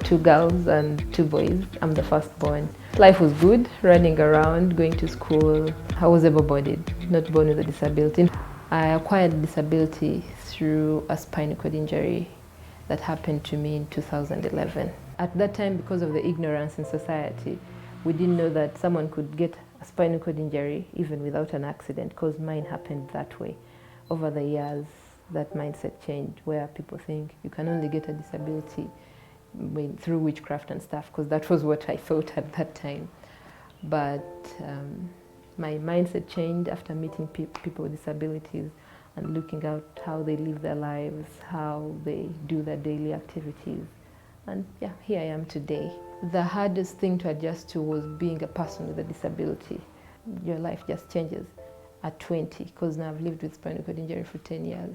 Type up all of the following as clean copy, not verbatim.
two girls and two boys. I'm the firstborn. Life was good, running around, going to school. I was able-bodied, not born with a disability. I acquired a disability through a spinal cord injury that happened to me in 2011. At that time, because of the ignorance in society, we didn't know that someone could get a spinal cord injury even without an accident, because mine happened that way. Over the years, that mindset changed, where people think you can only get a disability through witchcraft and stuff, because that was what I thought at that time. But my mindset changed after meeting people with disabilities and looking at how they live their lives, how they do their daily activities. And yeah, here I am today. The hardest thing to adjust to was being a person with a disability. Your life just changes at 20, because now I've lived with spinal cord injury for 10 years.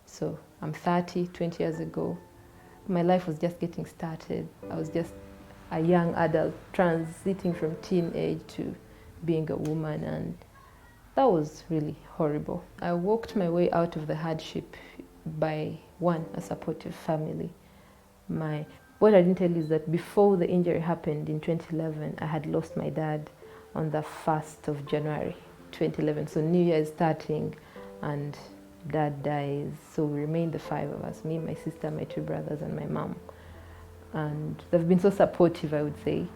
So I'm 30, 20 years ago. My life was just getting started. I was just a young adult transiting from teenage to being a woman, and that was really horrible. I walked my way out of the hardship by, one, a supportive family. What I didn't tell you is that before the injury happened in 2011, I had lost my dad on the 1st of January 2011. So New Year is starting and Dad dies. So we remained the 5 of us, me, my sister, my 2 brothers, and my mom. And they've been so supportive, I would say.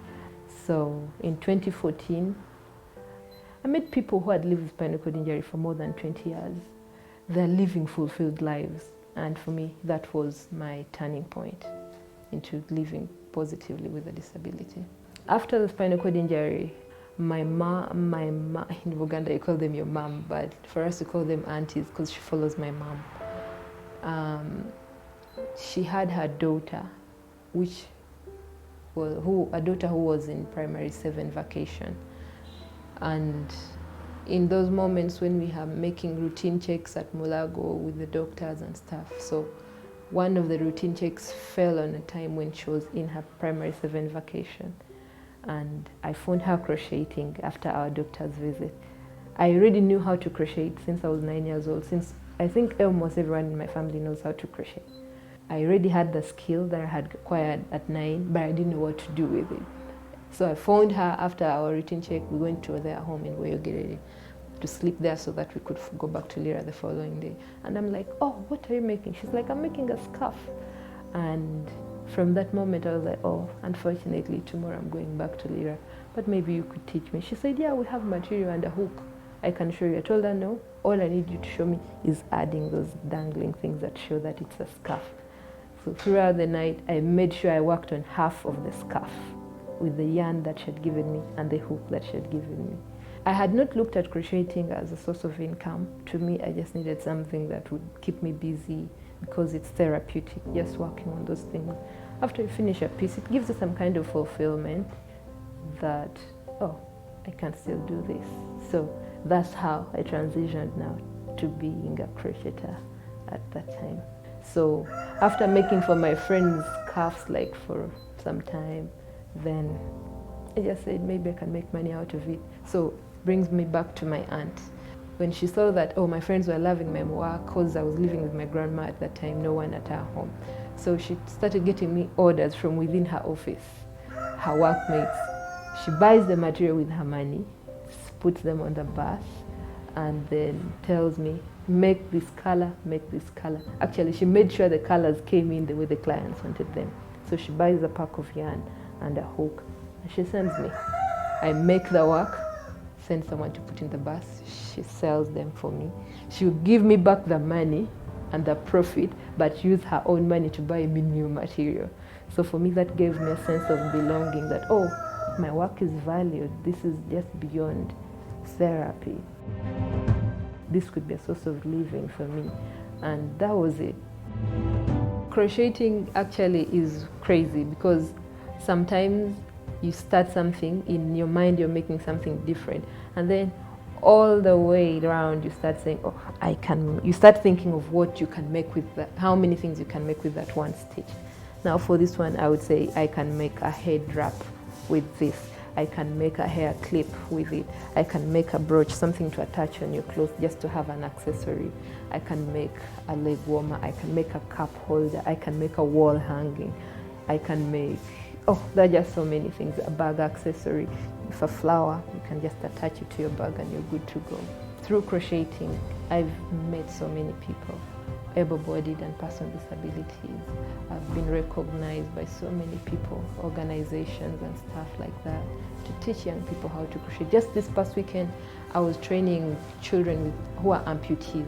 So in 2014, I met people who had lived with spinal cord injury for more than 20 years. They're living fulfilled lives. And for me, that was my turning point into living positively with a disability. After the spinal cord injury, my mom, in Uganda you call them your mom, but for us to call them aunties because she follows my mom. She had her daughter, a daughter who was in primary 7 vacation. And in those moments when we are making routine checks at Mulago with the doctors and stuff, so one of the routine checks fell on a time when she was in her primary 7 vacation. And I found her crocheting after our doctor's visit. I already knew how to crochet since I was 9 years old, since I think almost everyone in my family knows how to crochet. I already had the skill that I had acquired at 9, but I didn't know what to do with it. So I found her after our routine check. We went to their home in Woyogere to sleep there so that we could go back to Lira the following day. And I'm like, oh, what are you making? She's like, I'm making a scarf. And from that moment, I was like, oh, unfortunately, tomorrow I'm going back to Lira, but maybe you could teach me. She said, yeah, we have material and a hook. I can show you. I told her, no, all I need you to show me is adding those dangling things that show that it's a scarf. So throughout the night, I made sure I worked on half of the scarf with the yarn that she had given me and the hook that she had given me. I had not looked at crocheting as a source of income. To me, I just needed something that would keep me busy, because it's therapeutic, just working on those things. After you finish a piece, it gives you some kind of fulfillment that, oh, I can still do this. So that's how I transitioned now to being a crocheter at that time. So after making for my friends scarves like for some time, then I just said maybe I can make money out of it. So brings me back to my aunt. When she saw that, oh, my friends were loving my work, because I was living with my grandma at that time, no one at her home. So she started getting me orders from within her office, her workmates. She buys the material with her money, puts them on the bus, and then tells me, make this color, make this color. Actually, she made sure the colors came in the way the clients wanted them. So she buys a pack of yarn and a hook, and she sends me. I make the work, send someone to put in the bus, she sells them for me. She'll give me back the money and the profit, but use her own money to buy me new material. So for me, that gave me a sense of belonging, that, oh, my work is valued. This is just beyond therapy. This could be a source of living for me. And that was it. Crocheting actually is crazy, because sometimes you start something, in your mind you're making something different, and then all the way around you start saying, oh, you start thinking of what you can make with that, how many things you can make with that one stitch. Now for this one, I would say I can make a head wrap with this. I can make a hair clip with it. I can make a brooch, something to attach on your clothes just to have an accessory. I can make a leg warmer. I can make a cup holder. I can make a wall hanging. I can make, oh, there are just so many things. A bag accessory, for flower, you can just attach it to your bag and you're good to go. Through crocheting, I've met so many people, able-bodied and person with disabilities. I've been recognized by so many people, organizations and stuff like that, to teach young people how to crochet. Just this past weekend, I was training children who are amputees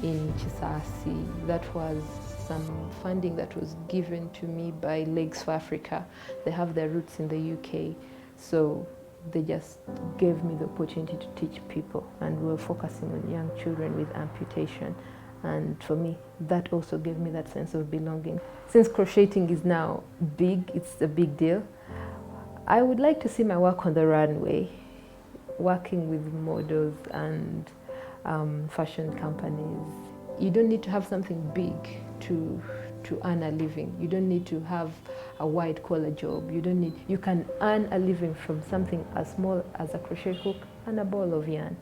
in Chisasi. That was some funding that was given to me by Legs for Africa. They have their roots in the UK, so they just gave me the opportunity to teach people, and we were focusing on young children with amputation. And for me, that also gave me that sense of belonging. Since crocheting is now big, it's a big deal, I would like to see my work on the runway, working with models and fashion companies. You don't need to have something big to earn a living. You don't need to have a white collar job. You can earn a living from something as small as a crochet hook and a ball of yarn.